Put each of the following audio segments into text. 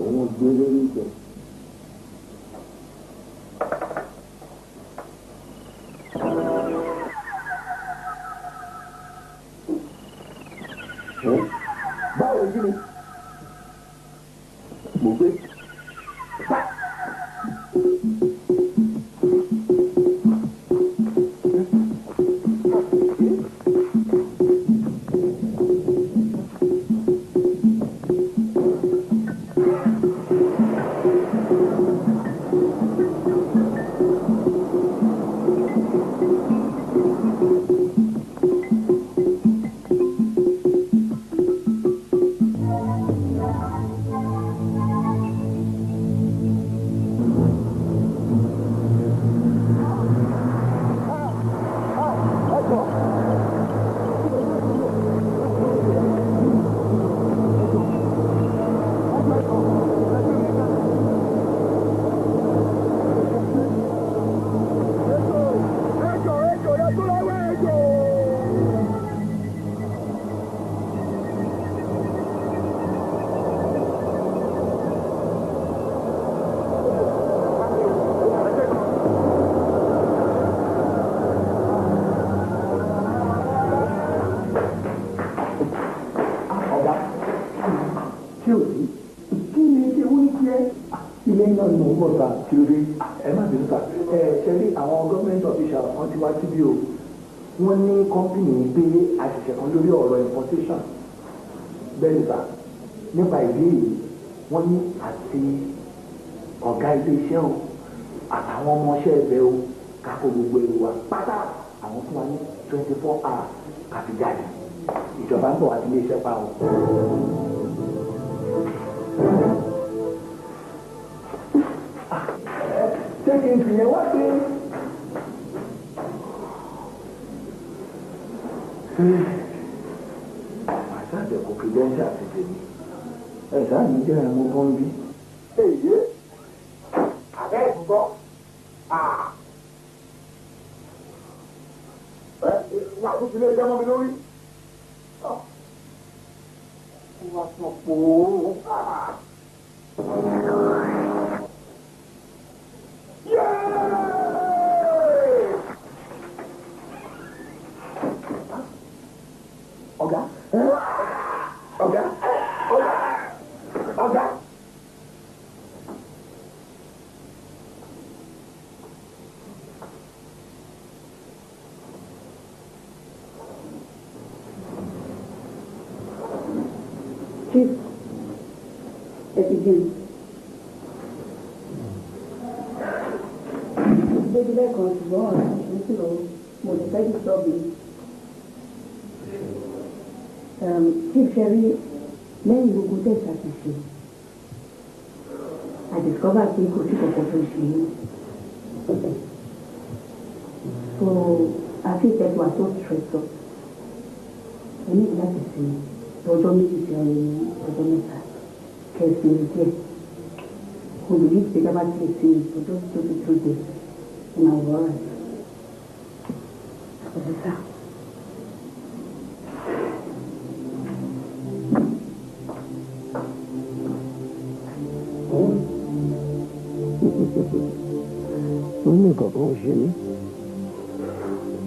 òun gbé lórí ìjọ. báwo ni kíni mo gbé wọ́n ní kọ́mpìnì pé àṣìṣe kan lórí ọ̀rọ̀ importation bẹ́ẹ̀ nípa nípa ìdí èyí wọ́n ní àti ọ̀gá iléeṣẹ́ o àtàwọn ọmọọṣẹ́ ẹ̀bẹ̀ o kákó gbogbo èrò wa pátá àwọn fún wa ní 24 hours kàfi jáde ìjọba ń bọ̀ wá sí iléeṣẹ́ pa o. ṣé kí n fìyẹn wá sí. àṣàjẹ kò fi dẹ́ńṣà ti tèmi ẹ̀ṣá mi jẹ́ ẹ̀mú tó ń bí. èyí àbẹ́ ìgbọ́ wà tó fi lé jẹ́ mọ́ mi lórí. wà sọ pòó. Ọ̀gá. Ọ̀gá. Ọ̀gá. Ọ̀gá. Chief, Epidemic. Gbé lẹ́kọ̀ọ́ ṣùgbọ́n ọ̀rọ̀ ìṣúná mo lè fẹ́ jù sọ́ọ̀bù. Tí ìfẹ́ rí lẹ́yìn gbogbo tẹ̀sà ti ṣe I discover pé kò sí kankan tó ṣe é so àti ìtẹ́tù àti òṣìṣẹ́ ẹ ní láti ṣe ọjọ́ méjì sí ọ̀rẹ́ ní ọjọ́ mẹ́ta kẹsì ní díẹ̀ olùdí ìgbéjábá ti lè ṣe ọjọ́ tó ti tó dé ní àwòrán rẹ̀ ọ̀sẹ̀sà. wọ́n ní kankan ṣe mí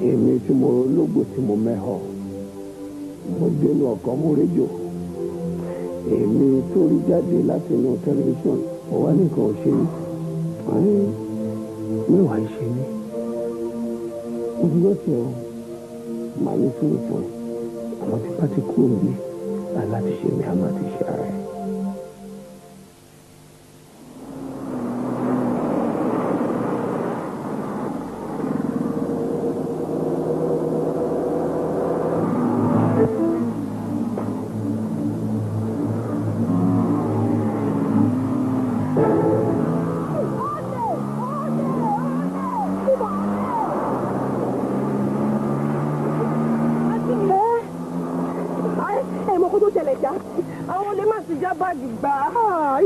èmi tí mo lógbò tí mo mẹ́họ̀ mo dénú ọkọ̀ mo rédíò èmi tó rí jáde láti inú tẹlifíṣọ̀n mo wá nìkan ṣe mí wọ́n ní mẹ́wàá ṣe mí mo dúró tí ọ màá ní sùúrù fún ẹ àwọn tí bá ti kúrò níbí láti ṣe mí àmọ́ àti ṣe ara ẹ.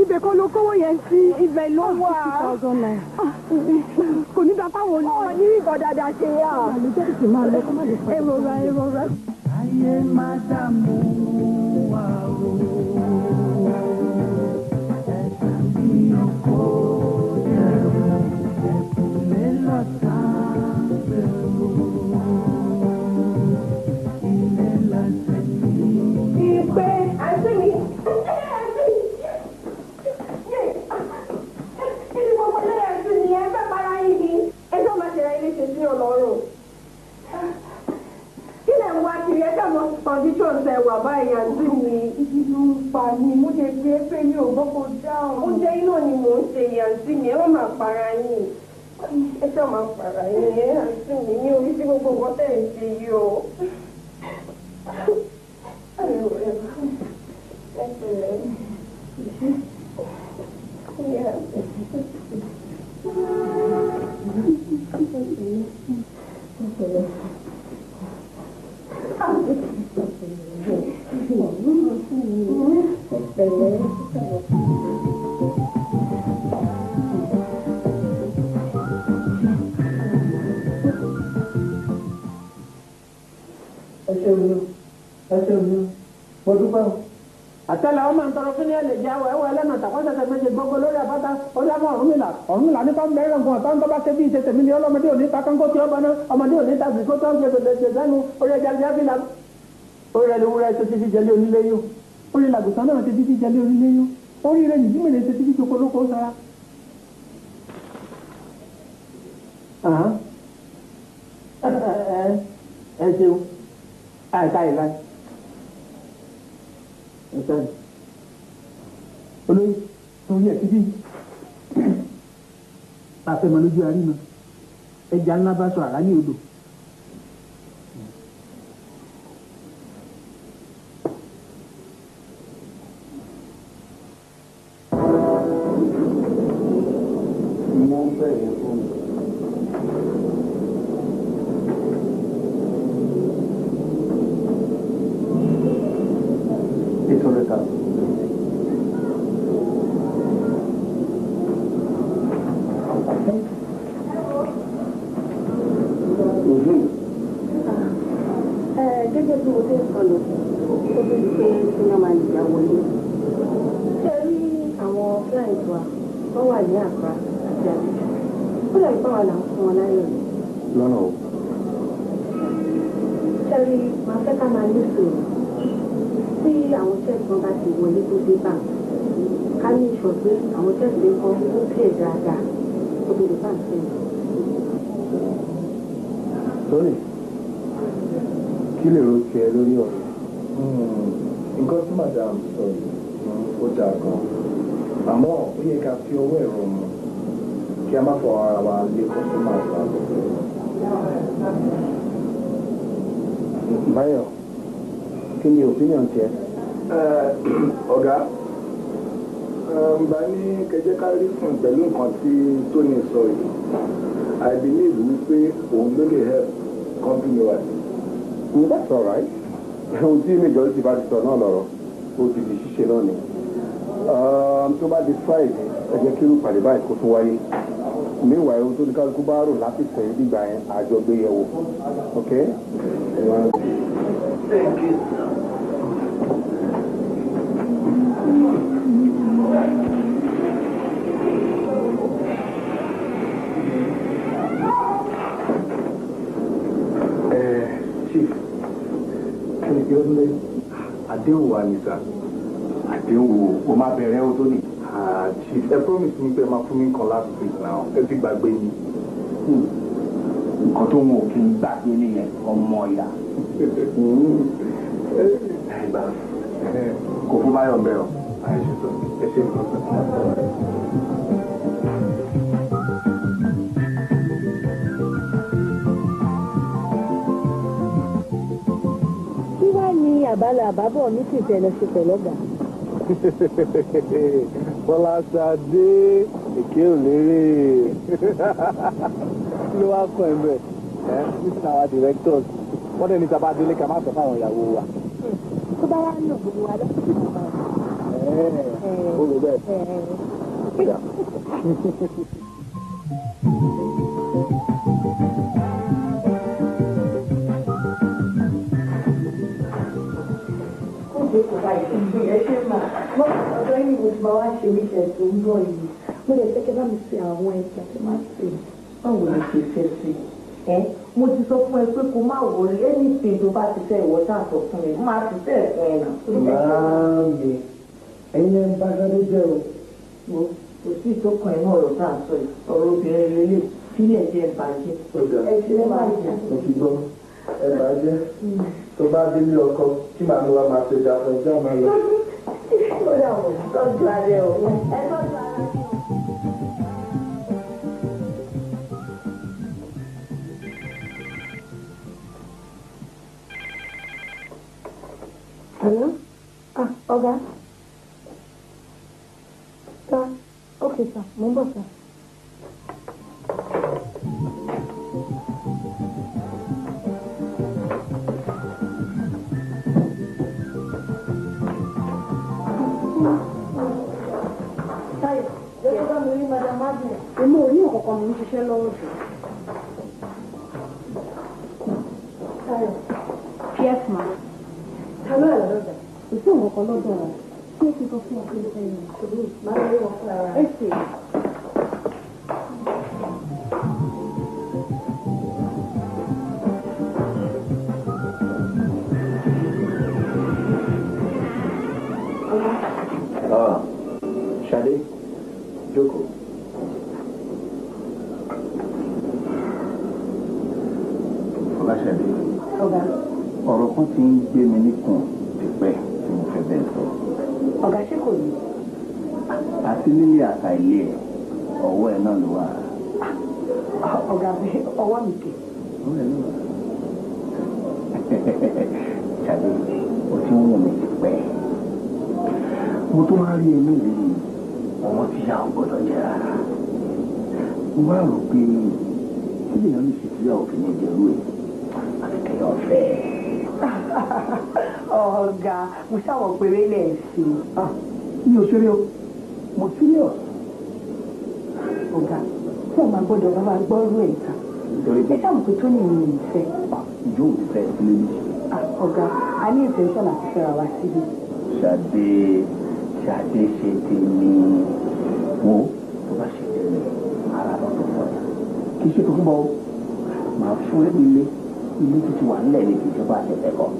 Ibẹ̀ kọ́ ló kówó yẹn sí ibẹ̀ ló wà. Kò ní dápá wo ni. Ọ̀ ní ìkọ̀ dáadáa ṣe yá. Àlùjẹ́ ti máa lọ kó má lè fà. Èrò rẹ̀. Ayé má dààmú wa o. ni mo ṣe gbé pé mi ò gbọ́ kó dáhùn. Oúnjẹ iná ni mò ń ṣe àǹtí mi ẹ má máa para yín ẹ ṣáà máa para yín ẹ àǹtí mi ní orí sí gbogbo nǹkan tẹ̀ ń ṣe yìí o. àtẹlẹ ọmọ ntọrọ fún ní ẹlẹ jáwọ ẹwọ ẹlẹnà tàkọsẹsẹ méje gbogbo lórí àbáta orí àmọ Ọ̀rúnmìlà nípa mẹrin nǹkan ọtọ ńtọ́ bá ṣe bí ìṣẹ̀ṣẹ̀ mi ni ọlọ́mọdé òní ta kánkó tí ó bọ náà ọmọdé òní ta bìkó tó ń ṣe tòlẹsẹ sẹ́nu orí ẹja ẹja fi la orí rẹ lówó rẹ ṣe ti fi jẹlé onílé yó orí làgùsàn náà ṣe ti fi jẹlé onílé yó orí rẹ nìyí mèrè ṣe ti fi joko lóko sára. ẹ ṣeun àìká ìlà ẹ̀sẹ̀ olóyè torí ẹ̀ títí àfẹ́mọ́ lójú àríná ẹja ńlá bá sọ àrá ní odò. mo ń bẹ̀rẹ̀ fún mi. Gẹ́gẹ́ bí mo ti ń sọ̀nà tó bí pé sínú máa yà wọlé. Ṣé rí àwọn client wa wọ́n wà ní àpá àti àbíjá? Ó lè bá wa là ń fún wọn láyè. Lọ́nà o. Ṣé rí máa fẹ́ ká máa ní sòrò tí àwọn chẹ́ẹ̀kì wọn bá ti wọlé tó dé bá ká ní ìṣọ̀ pé àwọn chẹ́ẹ̀kì kan ó pè dáadáa tó bí lè bá ń sẹ́yìn. Tony, kí lè ro tiẹ̀ lórí ọ̀rọ̀? Nǹkan tí madam sọ yìí ó dáa gan. Àmọ́ ó yẹ ká fi ọwọ́ ẹ̀rọ mu kí a má fọ ara wa lé kọ́sọ́mà wa lọ. Báyọ̀, kí ni opinion tiẹ̀? Ọ̀gá, bá ní kẹjẹ́ ká rí fún pẹ̀lú nǹkan tí Tony sọ yìí. I believe wípé òun ló lè help company wa. That's all right. Ohun tí majority bá ti sọ náà lọ́rọ̀ ó ti di ṣíṣe náà ni. Tó bá di Friday ẹ jẹ́ kí irú pàdé báyìí kó tún wáyé. Meanwhile ohun tó ní kálukú bá rò láti sẹ́yìn nígbà yẹn àjọ gbé yẹ̀ wò. Okay? Thank you. Chief, kí ni kí ó lé? Àdéhùn wa ni sá. Àdéhùn o máa bẹ̀rẹ̀ o tó ní. Chief, ẹ promise mi pé máa fún mi kan last week now. Ẹ ti gbàgbé mi. Nǹkan tó ń wò kí n gbàgbé nìyẹn ọmọ ìyá. Kò fún Báyọ̀ ń bẹ̀ ọ́. Ẹ ṣe nǹkan. Àbálẹ̀ àbábọ̀ ní tìtẹ̀ lọ sí pẹ̀lọ́gbà. Fọláṣadé èké ò lérè. Ló wá kọ́ ẹ̀ bẹ́ẹ̀ Mr. our directors wọ́n dẹ̀ ní sábà délé ká má sọ fáwọn ìyàwó wa. Tó bá wá nà gbogbo wa lọ́sọ̀tì bàbá wa. Ó lè bẹ́ẹ̀. Ọjọ́ yìí mo ti máa wá ṣe wíṣẹ̀ tó ń bọ̀ yìí. Mo lè fẹ́ kí bá mi ṣe àwọn ẹja tó máa ṣe. Báwo la ṣe fẹ́ sí? Mo ti sọ fún ẹ pé kó má wọlé anything tó bá ti fẹ́ ìwọ sáà sọ fún mi. Mo máa ti fẹ́ ẹ̀fún ẹ̀ náà. Máàmì, ẹ̀yin ẹ̀ ń bá Ṣadé jẹ́ o. Kò sí ìtókàn ẹ̀ náà ọ̀rọ̀ tá à ń sọ yìí. Ọ̀rọ̀ obìnrin lélẹ̀ sílẹ̀ jẹ́ ìbàjẹ́. Ẹ ti lẹ́ máa jà. Mo ti gbọ́. Ẹ bàjẹ́. Tó bá délé ọkọ kí màmí wa máa ṣe jà fún ẹjọ́ máa lọ. Ó dà wọ̀ tọ́jú ara ẹ̀ o. Ẹ tọ́jú ara ẹ̀ o. Hello? Ah, Ọ̀gá. Sir, okay sir, mo ń bọ̀ sir. Táyọ̀, jẹ́ bá mi rí Madam Magnet. Èmi ò ní ọ̀kọ̀ọ̀kan mo ń ṣiṣẹ́ lọ́wọ́ jù. Táyọ̀. Yes, ma. Ta ló yà lọ́dọ̀ dà? Kò sí ọ̀kọ̀ọ̀kan lọ́dọ̀ rẹ̀. Ṣé kí n sọ fún ọkùnrin sẹ́yìn? Ṣùgbọ́n máa ń rí wọn fún ara rẹ̀. Ẹ ṣe. Ṣadé, jókòó. Ọ̀gá Ṣadé. Ọ̀gá. Ọ̀rọ̀ kan ti ń gbé mi níkùn tipẹ́ tí mo fẹ́ bẹ́ẹ̀ sọ. Ọ̀gá ṣé kò ní? Àti nílé àtà ilé ẹ̀, ọwọ́ ẹ̀ náà ló wà. Ọ̀gá ọwọ́ mi kè. Ọwọ́ ẹ̀ ló wà. Ṣadé, o ti ń wù mí tipẹ́. Mo tún máa rí ẹni rí ọmọ tí yà ó gbọ́dọ̀ jẹ́ rárá. Mo wá rò pé kí lèèyàn lè ṣe síyà òfin ní ìjẹ́rú ẹ̀ àti kẹ́yọ̀ ọ̀fẹ́. Ọ̀gá mo ṣàwọ̀ péré lẹ̀ sí. Mi ò ṣeré o, mo serious. Ọ̀gá tí ọ̀ máa gbọ́dọ̀ bá wa gbọ́rú ẹ̀ ta. Ẹ ṣàmùkú tó ní ìrìn ìfẹ́. Ìjọ òun fẹ́ sílé ní. Ọ̀gá a ní intention àti fẹ́ra wa síbi. Ṣadé ṣe tèmi wo tó bá ṣe tèmi ara lọ́dún fún ẹ. Kì í ṣe tó fún bọ́ máa fún ẹ ilé títí wà nílẹ̀ ní ìjọba àtẹ̀tẹ̀kọ̀.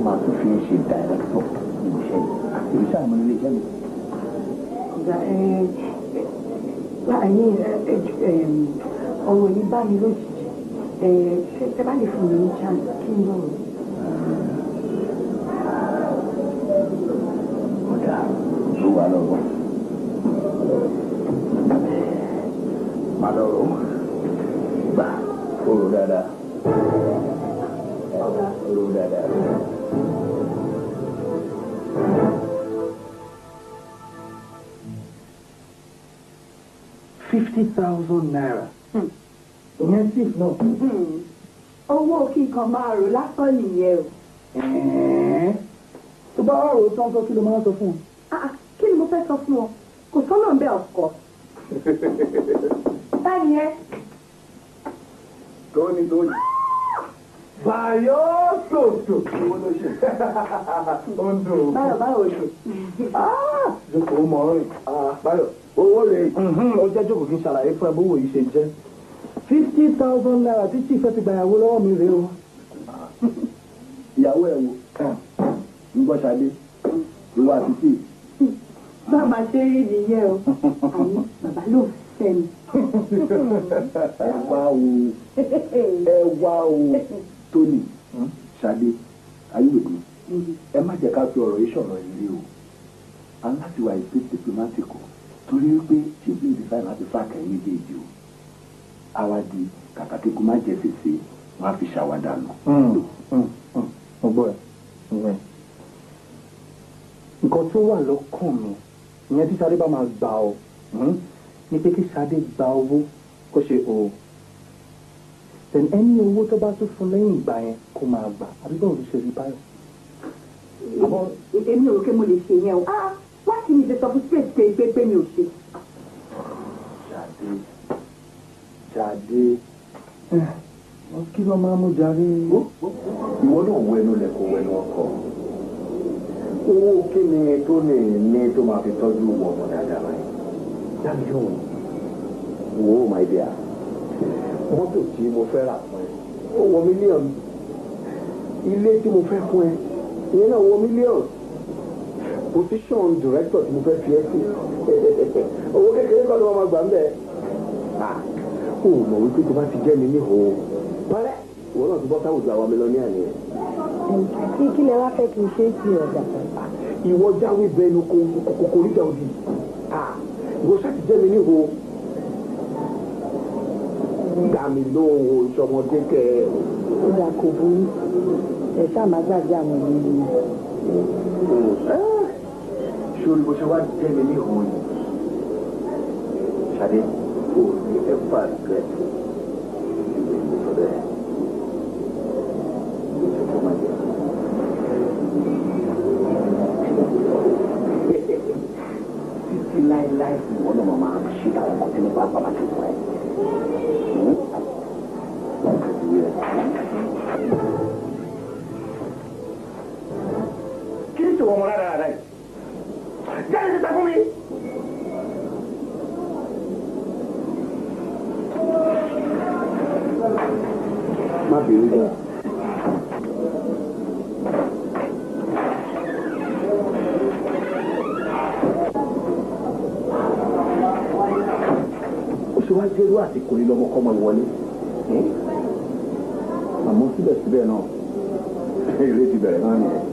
Máa tún fi ṣe dàrẹ́kítọ̀ nínú iṣẹ́ yìí. Èmi sáà mo nílé iṣẹ́ mi. Ọ̀gá ọ̀rọ̀ yìí bá mi lójijì. Ṣé bá lè fún mi ní chance kí n lọ́rọ̀? Ló wà lọ́wọ́. Má lọ́rọ̀ gbà orò dáadáa. Orò dáadáa. ₦50,000. Ìyẹn sì náà. Owó kí nǹkan máa rò lásán nìyẹn o. Tó bá wà rò tán sọ kí ló máa sọ fún un. Kí ni mo fẹ́ sọ fún ọ? Kò sọ́nà ń bẹ̀ ọ̀kọ́. Báyìí ẹ. Tóní. Báyọ̀ tòtò. Owó ló ṣe. Ó ń dùn. Báyọ̀ ṣe. Jókòó mọ̀ ọ́rìn. Báyọ̀ owó rẹ̀ ó jẹ́ jókòó kí n ṣàlàyé fún ẹ bówó yìí ṣe jẹ́. ₦50,000 tí chief fẹ́ ti gba ìyàwó lọ́wọ́ mi rèé o. Ìyàwó ẹ̀ wo ń gbọ́ Ṣadé ìwà àti tíì. Bàbá ṣe rí nìyẹn o. Àní bàbá ló fẹ́ mi. Ẹ wá o Tóní Ṣadé ayélujára ẹ má jẹ́ ká fi ọ̀rọ̀ yìí sọ̀rọ̀ ìrírí o. A ń láti wà ìpè diplomatic o torí wípé chief lè decide láti fàkẹ́ méjèèjì o. Àwa di kàkà kíkú má jẹ́ fèsì wọn á fi ṣàwádà lọ. Ọgbọ́n ẹ̀ nǹkan tó wà lọ́kàn mi ìyẹn tí Ṣadé bá máa gbà ọ́ ní pé kí Ṣadé gba owó kó ṣe o then ẹni owó tó bá tún fún lẹ́yìn ìgbà yẹn kó máa gbà àbí báwo ló ṣe rí báyọ̀. Èmi ò rò pé mo lè ṣe yẹn o. Láti ní ìṣe sọ fún space pé mi ò ṣe. Ṣadé kí ló máa mú jàre. Ìwọ náà wẹnu lẹ kó wẹnu ọkọ. Owó kí ni tó lè ní tó máa fi tọ́jú ọmọ dáadáa báyìí? Dábì yóò wò ó máa dé à. Mọ́tò tí mo fẹ́ rà fún ẹ ó wọ mílíọ̀nù. Ilé tí mo fẹ́ fún ẹ ìyẹn náà wọ mílíọ̀nù. Position director tí mo fẹ́ fi ẹ́ sí. Owó kékeré kọ́ ló máa gbà ń bẹ̀. Ó mọ̀ wípé tó bá ti jẹ́ mi ní ìhòòhò. Bọ́lẹ̀ ìwọ náà ti bọ́ sáwùjọ àwọn mílíọ̀nù àná yẹn. kí lẹ wá fẹ́ kí n ṣe é sí ọ̀dà? Ìwọ jáwé bẹnu kòkòrìjà òdì. Ìwọ ṣáàtì jẹ́ mi níhò. Gbà mí lóhùn ìṣọmọdé kẹ. Ìgbà kò burú. Ẹ ṣáà má gbàgbé àwọn ìlú yìí. Ṣorí bó ṣe wá jẹ́ mi níhò yìí. Ṣadé, kò ní ẹ̀fà rẹ̀. Títí láéláé ìwọ náà máa ń ṣe àwọn ọmọ tí nípa bàbá ti fún ẹ. Kí ni ìṣòwò ọmọ rárá rárá yìí? Jáde síta fún mi. Má bínú jẹ́. Ó ṣe wá jẹ́rú àsìkò ní lọ́mọkọ́mọ ìwọlé. Àmọ́ síbẹ̀síbẹ̀ náà, eré ti bẹ̀rẹ̀ náà nìyẹn.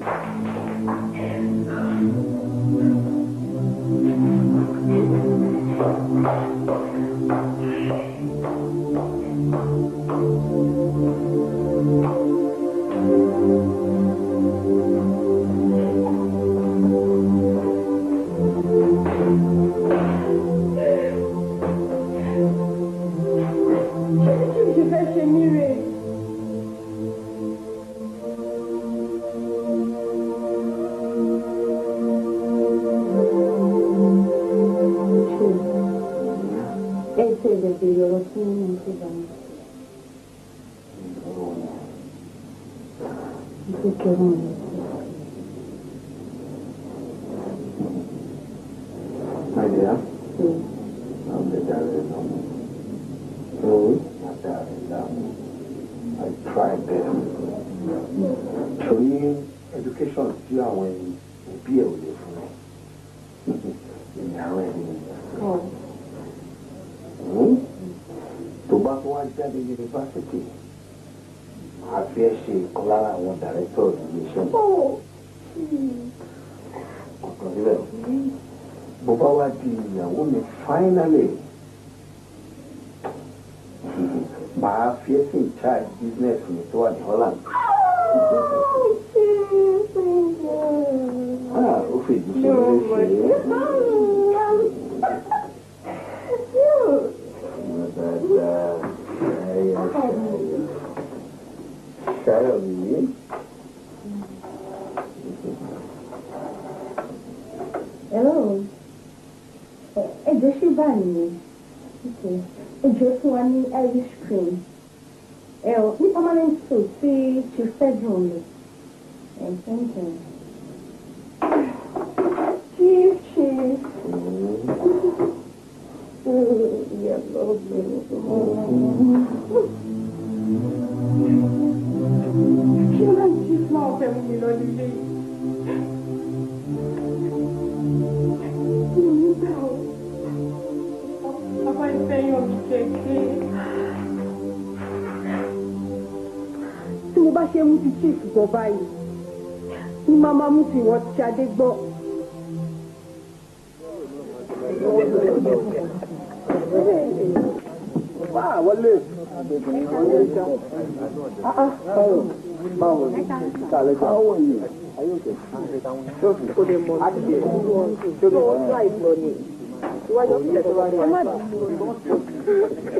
My dear, I'm the darling. Not darling. I tried them. Torí education tí àwọn òbí ẹ̀ ò lè fún ẹ. Ìyàwó ẹ̀ ni. Tó bá tó wá jáde yunifásitì, màá fi ẹ́ ṣe ìkan lára àwọn director iléeṣẹ́. Ọ̀kan síbẹ̀. Bó bá wá di ìyàwó mi finally, màá fi ẹ́ sí in charge business mi tó wà ní Holland. Ó fèjì sí ilé ṣe Ṣáyọ̀ mi. Hello. Ẹjọ́ ṣì bá ní ẹjọ́ fún wa ní Irish cream ní permanent suit sí chief bedroom mi. Thank you. Chief. Yeah, lovely. Ṣé máa ń jí fún àwọn ọ̀fẹ́ mi lọ nílé? Bàbá ìfẹ́yàn mi kẹ̀kẹ́. Tí mo bá ṣe mú ti chief gbọ́ báyìí, ní màmá mú ti wọ́n ti Ṣadé gbọ́. Wọlé. Báwo ni? Kàlẹ́ jẹ́. How are you? Are you okay? Ṣé o lè mọ̀ ní ṣe? Ṣé o lè mọ̀ ní ṣe? Iwájú ìṣẹ̀lẹ̀ tó wá rí ẹ.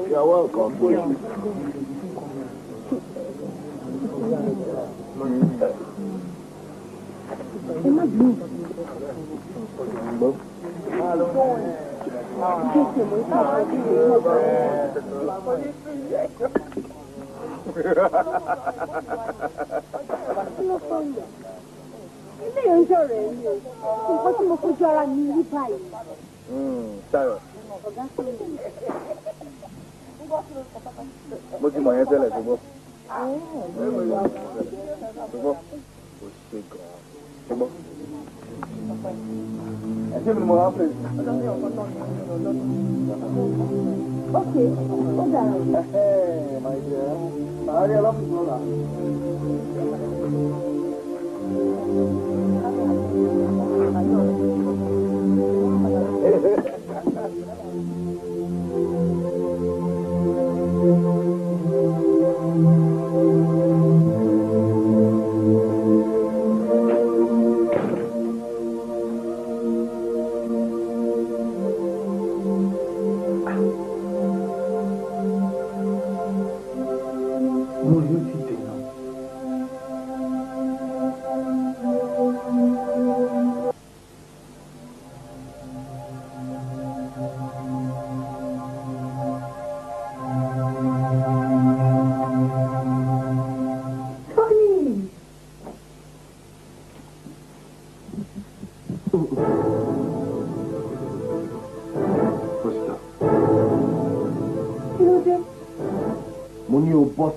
You are welcome. Ẹ má bínú. Ilé yẹn ń sọ̀rọ̀ ẹ̀ ní o. Nǹkan tí mo fojú ara mi rí báyìí. Ṣayọ̀. Mo ti mọ̀ yẹn tẹ́lẹ̀ ṣùgbọ́n. Ṣùgbọ́n kò ṣe gan-an. Ṣùgbọ́n. Ẹ̀ṣẹ́ mi ni mo máa ń pè é. Okay, ó dára. My dear, màá rí ọlọ́pàá lọ́la.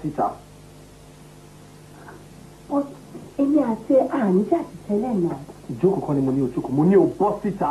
Síta. Èmi àti àní jáde tẹ́lẹ̀ náà. Ìjókòó kan ni mo ní o jókòó, mo ní o bọ́ síta.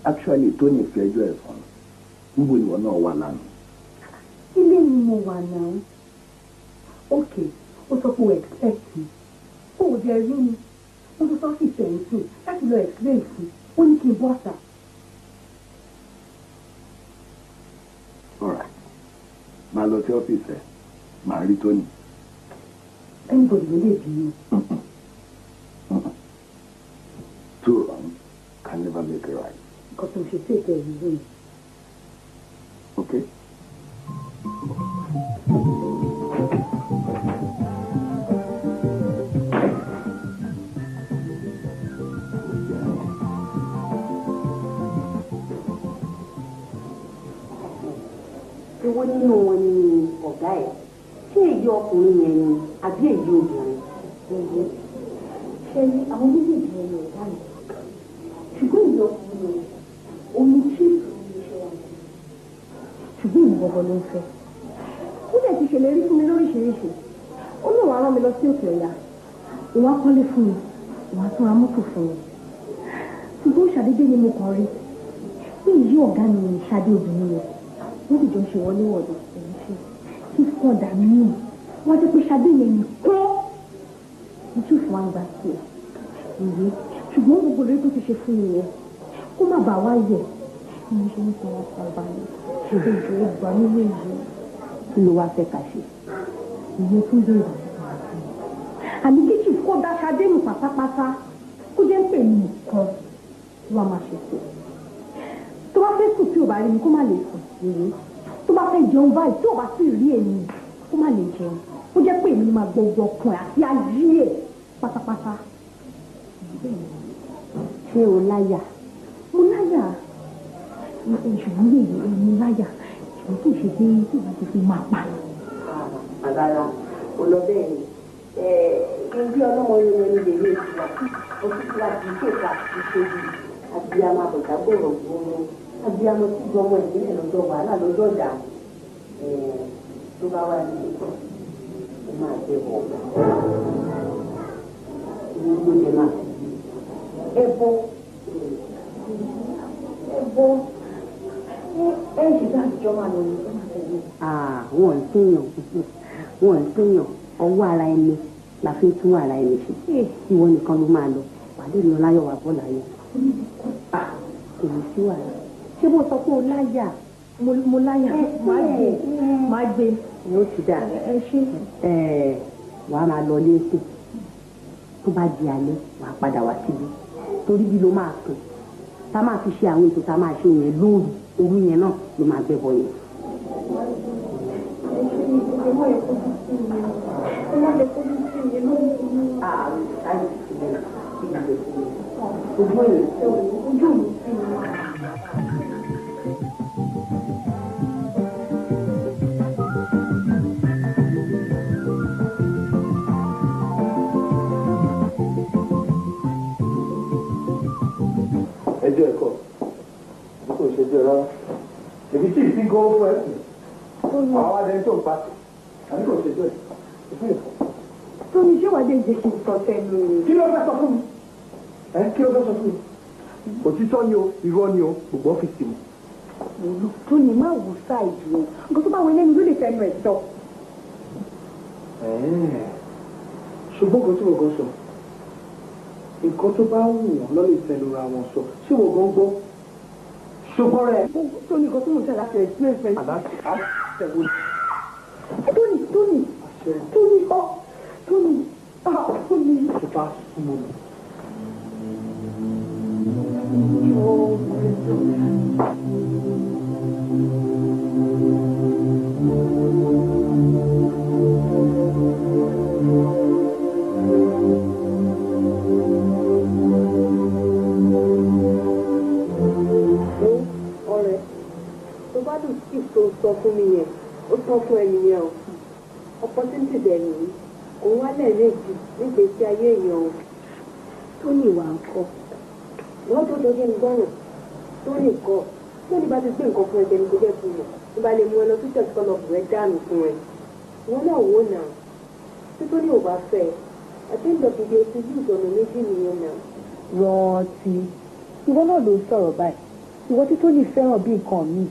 Actually, Tony fẹjọ́ ẹ̀sùn níbo ni wọn náà wà lánàá. Ilé ni mo wà náà. Okay, ó sọ pé o expect me. Ó ò jẹ́ rí mi. Ó tún sọ sí ìfẹ̀yìntì láti lọ explain fún. Ó ní kí n bọ́ sà. Alright. Máa lọ sí ọ́fíìsì ẹ̀. Màá rí Tony. Anybody ló lè bí mi. Two wrong can never make a right. Because we should take care of you. Okay. Èwo nínú wọn ni ọ̀gá ẹ̀? Ṣé èyí ọkùnrin yẹn ni àbí èyí obìnrin? Ṣé àwọn méjèèjì yẹn ni ọ̀gá mi? Ṣùgbọ́n èyí ọkùnrin yẹn omi chíìpù ní iṣẹ́ wa. Ṣùgbọ́n ìmọ̀gbọ́n ló ń fẹ́. Ó dẹ̀ ti ṣèlérí fún mi lóríṣiríṣi. Ó ní wàá rán mi lọ sí òkè ọ̀yà. Òun á kọ́lé fún mi. Òun á tún ra mọ́tò fún mi. Ṣùgbọ́n ṣàdédé ni mo kàn rí. Pé èyí ọ̀gá mi ni Ṣadé obìnrin yẹn. Wọ́n ti jọ ṣe wọlé wọ̀dọ̀ èyí ṣe. Kí fún ọ̀dà mi nù. Wọ́n jẹ́ pé Ṣadé yẹn nìkan. Mo tún fún wa gba sí ẹ̀. Ìwé. Ṣùgbọ́n gbogbo lórí tó ti ṣe fún mi yẹn. Kó má bàa wá yẹ̀. Mo ṣe ń sọ wọn sábà ní. Ṣèjọ ìjọ ìgbà nílé ìlú. Kí ló wá fẹ́ ká ṣe? Ìyẹn tún bẹ̀rẹ̀. Àní kí kì í kó dá Ṣadé nù pátápátá. Kó jẹ́ pé nìkan ló máa ṣe sí. Tó bá fẹ́ sùn tí ò bá rí mi kó má lè sùn ìwé. Tó bá fẹ́ jẹun báyìí tí ò bá sì rí èmi kó má lè jẹun. Ó jẹ́ pé èmi ni máa gbogbo ọkùnrin àti ayé ẹ̀ pátápátá. Ṣé o láyà? Mo láyà. Ṣùgbọ́n lè yẹ mo láyà. Ṣùgbọ́n kì í ṣe pé tí ìwà ti fi máa pa. Àgbàrá kò lọ bẹ́ẹ̀ ni. Ibi ọlọ́mọ yóò ní lè lè ṣùgbọ́n ó ti ti láti ṣèkà ìṣèjì abiyamọ àbọ̀dá gbòòrò gbòòrò abiyamọ tí gbọmọ ìdílé lọ́jọ́ wàhálà lọ́jọ́ dà tó bá wà ní ìlú ó máa jẹ bọ̀ ìlú ló jẹ máa ẹbọ ṣe bá àjọ máa lọ ní ọmọ tẹ̀lé. Wọ́n ń séyàn ọwọ́ ara ẹni la fi tún ara ẹni ṣe. Ìwọ nìkan ló máa lọ wàdé lọ láyọ̀ wà bọ́ láyọ̀. Kò ní sí wàhálà. Ṣé mo sọ pé o láyà? Mo láyà. Máa gbé. Ó ti dà. Ẹ ṣe. Wàá máa lọ léèkó. Tó bá di alẹ́ wàá padà wá síbi. Torí bí ló máa sùn. Tá máa fi ṣe àwọn ètò tá máa ṣe yẹn lóru. Orí yẹn náà ló máa gbẹ bọ yẹn. kó fún ẹ sí àwọn adé tó ń pa àbí kò ṣe tó ẹ ìfún ìfún. Tóní ṣé wàá dé jẹ́ kí n sọ tẹnu ni. kí ló fẹ́ sọ fún mi kí ló fẹ́ sọ fún mi. òtítọ́ ni o irọ́ ni o gbogbo ọ́fíìsì mi. Tóní má wù sáìdì o nǹkan tó bá wọ ẹlẹ́ni ló lè fẹnu ẹ̀ sọ. ṣùgbọ́n kan tí mo kàn sọ nǹkan tó bá wù wọ́n lọ́ lè fẹnu ra wọn sọ ṣé wọ́n gan gbọ́. ṣùgbọ́n rẹ̀. Tóní kan tó mọ̀ sẹ́la fẹ́ explain fẹ́. Tóní Tóní tó bá súnmọ́ mi. Ọ̀rẹ́ tó bá dùn sí tó sọ fún mi yẹn ó tán fún ẹni yẹn o opportunity dẹ̀ nìyí òun wá lẹ́ẹ̀mejì nígbèsí ayé èèyàn o tó ní ìwà ńkọ́ wọ́n tó dojú ní gbọ́nà tó ní kọ́ tó ní bá ti gbé nǹkan fún ẹgbẹ́ ní kò jẹ́ fún mi tó bá lè mú ẹ lọ sí church kọ́ lọ́ọ̀bù rẹ dànù fún ẹ wọn náà wò náà tí tó ní ò bá fẹ́ àti ń dọ̀kìdì oṣù yìí ìdọ̀nà méjì nìyẹn náà. rántí ìwọ náà ló sọ̀rọ̀ báyìí ìwọ tí Tóní fẹ́ràn bí nǹkan míì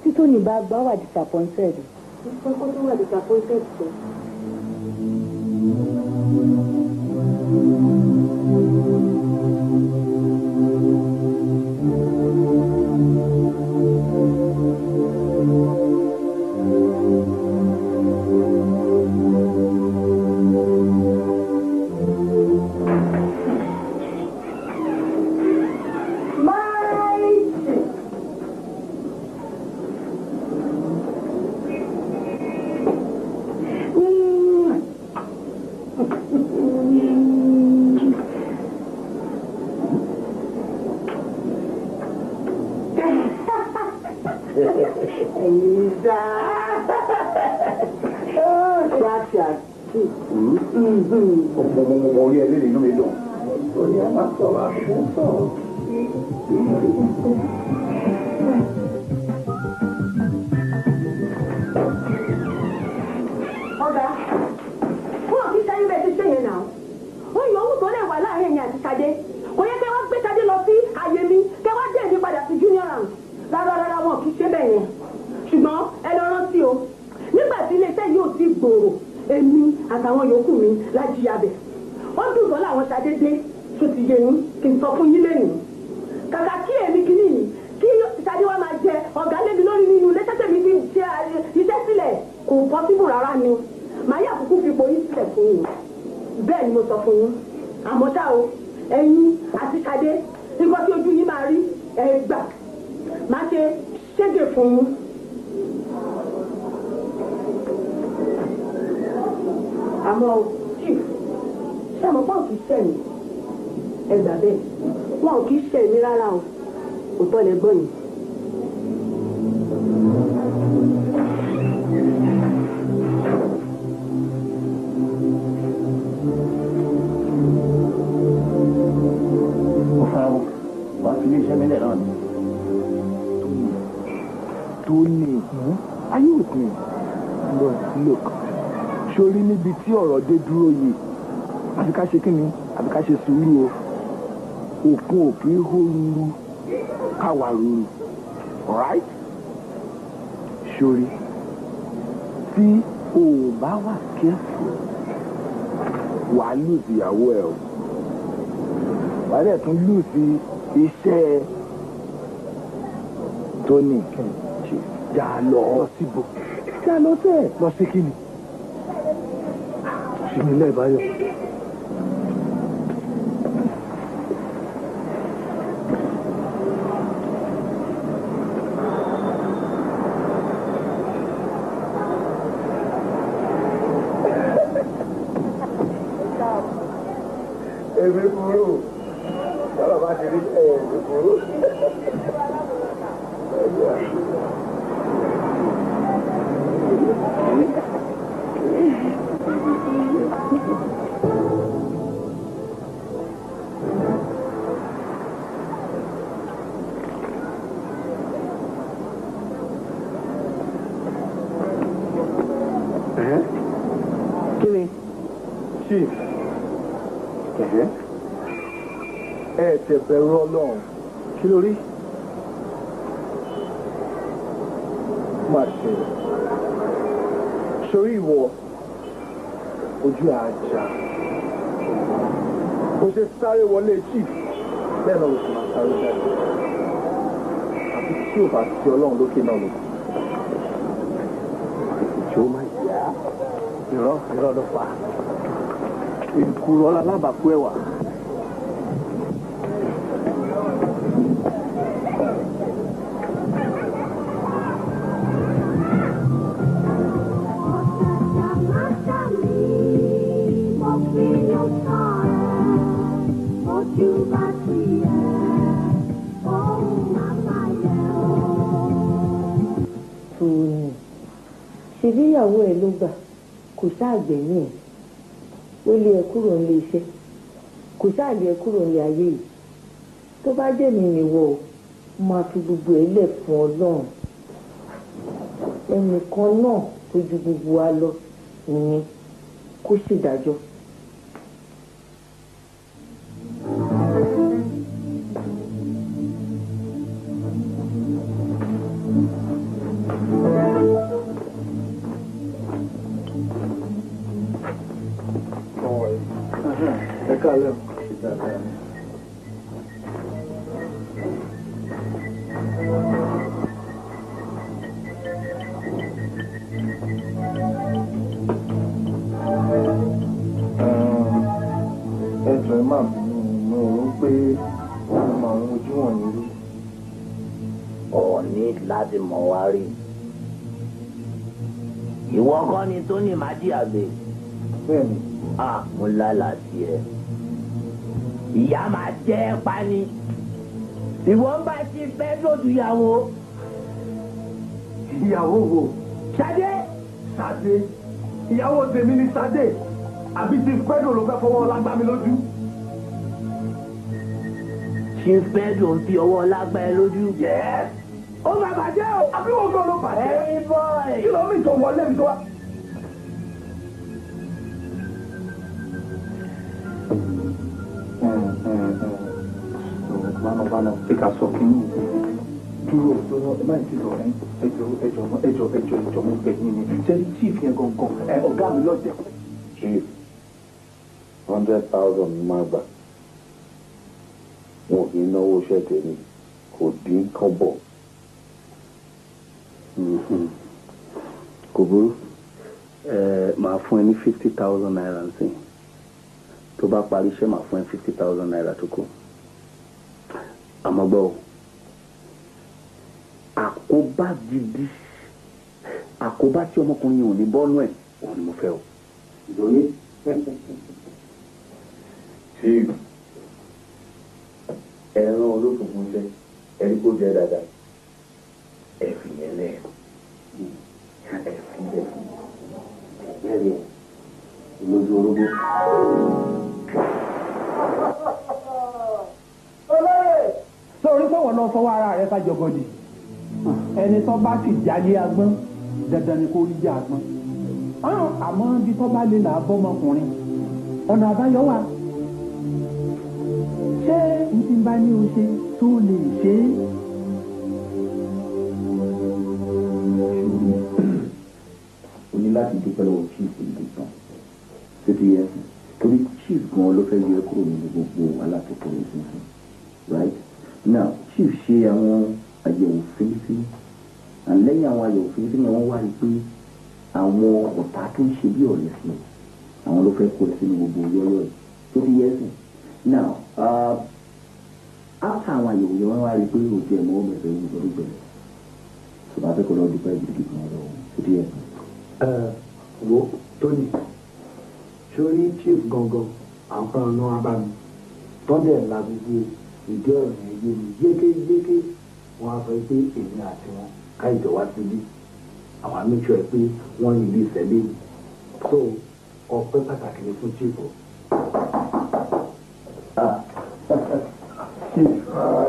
tí Tóní bá gbá wà disappointed. ìfọ́kọ́ tó wà disappointed sọ. orí ẹlẹ́ nínú mi dùn. Orí ẹ máa sọ̀rọ̀ àbúrò sọ̀rọ̀. Ọ̀gá, fún òkú sáyé bẹ́ẹ̀ ti ṣe yẹn náà. Wọ́n yọ owó tó lè wà láàrin ẹ̀yìn àti Ṣadé. Kò yẹ kẹ́ wá gbé Ṣadé lọ sí àyè mi, kẹ́ wá dé èmi padà sí junior round. Rárá wọn kì í ṣe bẹ́ẹ̀ yẹn. Ṣùgbọ́n ẹ lọ rántí o, nígbà tí iléeṣẹ́ yóò ti gbòòrò, èmi àtàwọn yòókù mi lájí abẹ. Wọ́n dùn sọ́ làwọn Ṣadé dé tó ti yẹ yín kí n sọ fún yín lẹ́yìn. Kàkà kí èmi kìíní yìí kí Ṣadé wá máa jẹ ọ̀gá lébi lórí nínú ilé tẹ́tẹ́ mi ti ṣe iṣẹ́ sílẹ̀ kò pọ́sibù rárá ni. Màá yà kúkú fi ipò yín sílẹ̀ fún yín. Bẹ́ẹ̀ ni mo sọ fún yín. Àmọ́ ṣá o, ẹ̀yin àti Ṣadé nǹkan tí ojú yín máa rí ẹ gbà. Má ṣe ṣége fún yín. Àmọ́ chief ṣé mo pọ́n kì í ṣẹ̀ mí ẹ gbà bẹ́ẹ̀ wọn kì í ṣẹ̀ mí rárá o òótọ́ lẹ gbọ́ yìí. ó fara bọ̀ wá sí ilé iṣẹ́ mílẹ̀ náà ni. Tóní ayé òsín look sórí níbi tí ọ̀rọ̀ dé dúró yìí àfi ká ṣe kíni àfi ká ṣe sùúrù o òkun òkè hóruru káwa ruru alright sórí tí o bá wà kẹ́fù wàá lùsì ìyàwó ẹ o wàá dẹ̀ tún lùsì iṣẹ́ Tóní jà lọ síbò jà lọ sẹ́ẹ̀ lọ sí kíni ìpínlẹ̀ Ìbáyọ̀. Èmi kúrò lọ́rọ̀ bá ti rí èmi kúrò. kí ni chief ẹ tẹ bẹ̀rù Ọlọ́run kí ló rí má ṣe sórí ìwọ ojú àjà bó ṣe sáré wọlé chief bẹ́ẹ̀ náà ló sì máa sáré jáde àti tí ò bá ti Ọlọ́run lókè náà lọ. ìjọ máa yá irọ́ ló fà á ìkúrọ̀ alábàákú ẹ̀wà. ṣebí ìyàwó ẹ ló gbà kò sáàgbẹ̀yìn ẹ̀ ó lé ẹ kúrò nílé iṣẹ́ kò sáàlé ẹ kúrò nílé ayé yìí tó bá jẹ́ mi nìwọ o máa fi gbogbo ẹ lẹ̀ fún Ọlọ́run ẹnìkan náà tó ju gbogbo wa lọ ìyẹn kó ṣèdájọ́. Calma. Ẹjọ́ máa mo rò pé ọmọ àwọn ojú wọ̀nyí rí. Ní láti mọ̀ wá rí. Ìwọ kọ́ ni tó ní májí àgbè. Bẹ́ẹ̀ni. Mo lálàá sí ẹ. Ìyá máa jẹ́ ẹ pa ni. Ìwọ ń bá ti fẹ́ lòdù ìyàwó. Ìyàwó wo? Ṣadé. Ṣadé. Ìyàwó tèmi ni Ṣadé. Àbí ti Pedro ló fẹ́ fọwọ́ lágbá mi lójú. Ṣé Pedro ń fi ọwọ́ lágbá ẹ lójú? Yes. Ó máa bàjẹ́ o. Àbí wọ́n gbọ́ ló bàjẹ́. Ẹyin bọ́ọ̀. Kí ló ń tó wọlé mi tó wá? Bánà ìka sọ kí ní dúró ẹ máa ti lọ ẹjọ́ mo bẹ̀ yín ni ṣe chief yẹn gangan ọ̀gá mi lọ́jẹ̀. Chief 100,000 ní máa gbà wọn kì í náwó iṣẹ́ tèmi kò dín kán bọ̀. Kò burú máa fún ẹ ní 50,000 naira nsìn tó bá parí iṣẹ́ máa fún ẹ 50,000 naira tó kù. Àmọ́ gbọ́ o àkóbá gidi àkóbá tí ọmọkùnrin yìí ò ní bọ́nú ẹ̀ òun ni mo fẹ́ o. Ìdòye Chief ẹran olókùnkùn jẹ ẹni kó jẹ dáadáa ẹ̀fìn yẹn lẹ̀ ẹ̀fìn yẹn bẹ́ẹ̀ ni lójú orógbó. sórí sọ̀wọ́ náà fọwọ́ ara rẹ̀ ká jọgọ́dì ẹni tó bá sì jálé agbọ́n dandan ni kò rí jẹ́ agbọ́n àmọ́ bí tó bá lè là á bọ́mọkùnrin ọ̀nà àbáyọ wà ṣé n ti bá ní o ṣe tó lè ṣe é. O ní láti dúpẹ́ lọ́wọ́ chief ìlú tán tó ti yẹ torí chief gan ló fẹ́ yọ kúrò nínú gbogbo alákòókò ìsinsìn right now chief ṣe àwọn àyẹ̀wò fínífíní and lẹ́yìn àwọn àyẹ̀wò fínífíní wọ́n wá rí pé àwọn ọ̀tá tó ń ṣe bí ọ̀rẹ́ sí àwọn ló fẹ́ kó sínú gbogbo yọ́yọ́ yìí tó ti yẹ sìn now after àwọn àyẹ̀wò yẹn wọ́n wá rí pé òjò ẹ̀mọ́ ọ̀bẹ̀rẹ̀ yìí lọ́dún bẹ̀rẹ̀ tó bá fẹ́ kó lọ́ọ́ dúpẹ́ gidigidi kan lọ́wọ́ tó ti yẹ sìn. Wo Tony sórí chief gangan àwọn ọ̀nà abami tọ́ndẹ̀ la gbogbo ìdí ọ̀rọ̀ yẹn yé mi yékéyéké wọn á sọ pé èmi àti wọn káyìjọ wá síbí àwọn amíṣọ ẹ pé wọ́n ní ilé ìṣẹ̀lẹ̀ yìí so ọpẹ́ pàtàkì ni fún chief o. Chief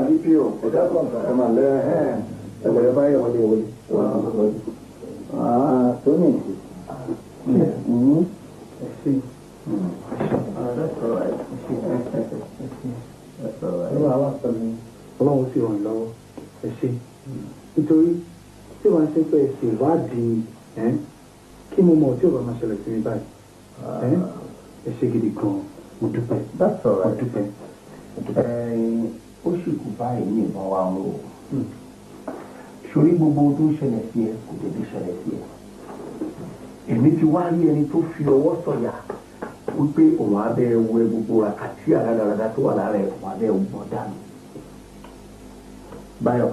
DPO ẹ̀dá kọ̀ọ̀kan ẹ̀ máa lẹ́ ẹ̀wọ̀lẹ́ báyọ̀ wọlé wọlé. Tony see. That's all right. That's all right. Ọlọ́run àwọn àpẹẹrẹ ọlọ́run sì ràn lọ́wọ́ ẹ ṣe. Nítorí tí wọ́n ṣe pé ṣe ìwádìí kí mo mọ̀ tí ò bá máa ṣẹlẹ̀ sí mi báyìí. Ẹ ṣe gidi gan-an, mo dúpẹ́. That's all right. Mo dúpẹ́. Ó sì kú báyìí ní ìbọn wa ń rò. Sórí gbogbo ohun tó ń ṣẹlẹ̀ sí ẹ kò tètè ṣẹlẹ̀ sí ẹ. Èmi ti wá rí ẹni tó fi ọwọ́ sọ̀yà wípé òun abẹ́ wẹ gbogbo àti àràdàràdà tó wà lára ẹ̀ òun abẹ́ gbọ́n dànù. Báyọ̀,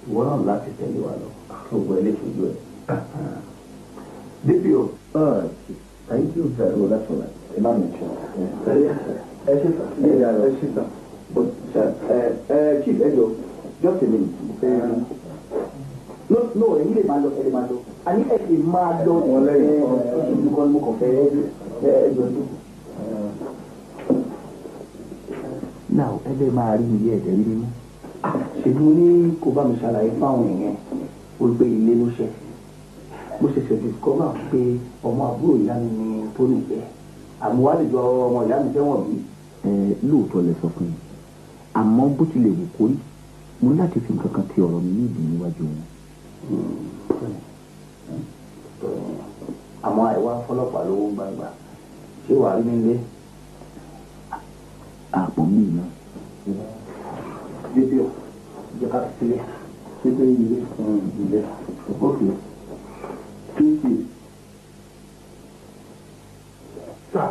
ìwọ náà láti tẹ̀lé wa lọ kí o gbọ́ ilé ìtọ́jú ẹ̀. Débi o. Thank you very much. That's all right. Imam Mitchell. Ẹ ṣe sà. Ẹ ṣe sà. But Chief Edo, just a minute. No, ẹ̀yin lè máa lọ, ẹ lè máa lọ. Àní ẹ lè máa lọ. Wọ́n lẹ́yìn nǹkan mo kàn fẹ́ ẹjọ́ tó. Now ẹ lè máa rí ilé ẹ̀dẹ̀ rí mímú. Ṣèlú ní kò bá mi ṣàlàyé fáwọn èèyàn ó gbé ilé ló ṣẹ̀. Mo ṣẹ̀ṣẹ̀ discover pé ọmọ àbúrò ìyá mi ni tó nìjẹ́. Àmúwálejò ọmọ ìyá mi fẹ́wọ̀n bí. Lóòótọ́ lẹ sọ fún mi àmọ́ bó tilẹ̀ wù kórí mo ní láti fi nǹkan kan ti ọ̀rọ̀ mi ní ìdí níwájú wọn. Àmọ́ àìwá fọlọ́pàá lówó gbàgbà ṣé wàá rí nílé. Àpò mi náà. Bíbí o jẹ́ ká sílẹ̀ sílẹ̀ ilé ilé òkè. Sir,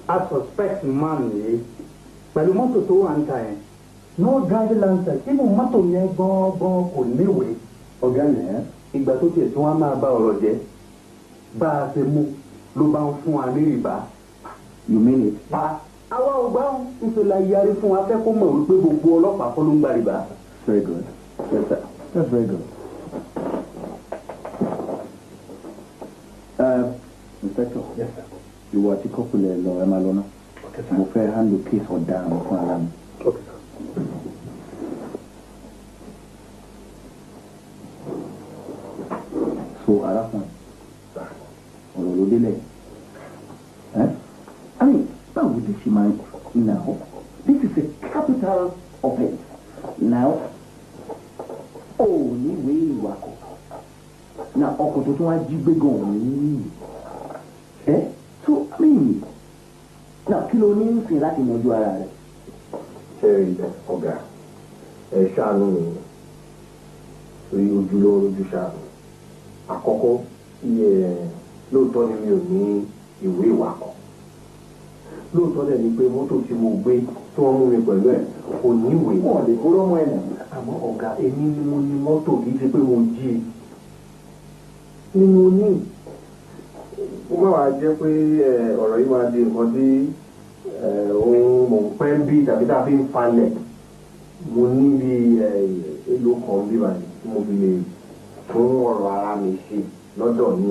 I suspect man yìí pẹ̀lú mọ́tò tó wà ń ta yẹn no driving license nínú mọ́tò yẹn gan-an kò níwèé. Ọ̀gá nìyẹn ìgbà tó tiẹ̀ tí wọ́n máa bá ọ̀rọ̀ jẹ́ bá a ṣe mú ló bá ń fún wa ní rìbá. You mean it? Àwa ò gbá nítorí la yarí fún wa fẹ́ kó mọ̀ wípé gbogbo ọlọ́pàá kọ́ ló ń gba rìbá. Very good. Yes, sir. That's very good. Inspector. Yes, sir. Ìwọ àti kọ́pùlẹ̀ lọ ẹ máa lọ náà. Mo fẹ́ handle case ọ̀daràn fún ara mi. Okay, sir. So arákùnrin ọ̀rọ̀ ló délẹ̀. I mean, báwo ló ṣe máa ń now? This is a capital offence. Now, ó ní ìwé ìwakọ̀. Na ọkọ̀ tó tún wá jí gbé gan-an ní. So I mean, now kí ló ní ń sìn láti yanjú ara rẹ̀? Ṣé ilẹ̀ ọ̀gá ẹ ṣàánú mi torí ojúlówó lójú ṣàánú. Àkọ́kọ́ lóòótọ́ ni mi ò ní ìwé ìwakọ̀. Lóòótọ́ dẹ̀ ni pé mọ́tò tí mo gbé tí wọ́n mú mi pẹ̀lú ẹ̀ kò ní ìwé. Wọ́n lè kúrò mọ́ ẹ̀nà. Àmọ́ ọ̀gá èmi ni mo ní mọ́tò kì í ṣe pé mo jí i. Ni mo ní. Ó má wàá jẹ́ pé ọ̀rọ̀ yìí máa di nǹkan tí ohun mò ń pẹ́ ń bí tàbí tá a fi ń falẹ̀. Mo ní bí èlò kan bí báyìí tí mo fi lè fún ọ̀rọ̀ ara mi ṣe lọ́dọ̀ ní.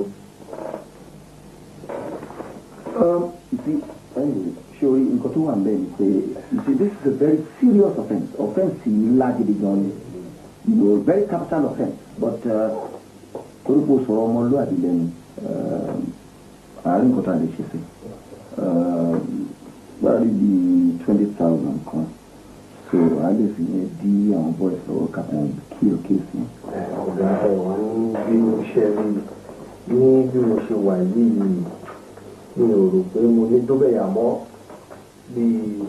Ṣé nǹkan tó wà ń bẹ̀ ni pé this is a very serious offence. Offence ńlá gidi gan ni. You know, very capital offence. But torípò sọ̀rọ̀ ọmọlúwàbí lẹ́nu àárín nǹkan tá a lè ṣe sí. Báyìí bí 20,000 kan. So a lè fi yẹn dí àwọn boys lọ́wọ́ kí o kéésì. Ọ̀gá ẹ̀wọ̀n ní bí mo ṣe rí ní bí mo ṣe wà yìí mi ò rò pé mo ní tó bẹ̀yà mọ́ bíi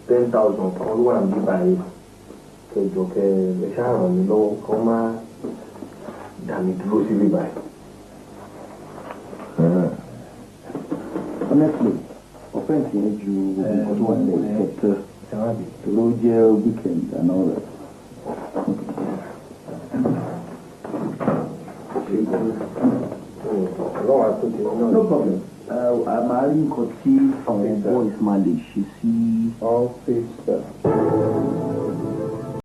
10,000 kan ló wà ní báyìí kẹjọ kẹ ẹ ṣàràn mi lọ́wọ́ kan má dà mí dúró síbí báyìí. Honestly, offence yẹn ju nǹkan tó wà ní ẹ̀jẹ̀ tó ló jẹ́ weekend and all that. No problem. Màá rí nǹkan tí àwọn boys máa lè ṣe sí. All face stuff.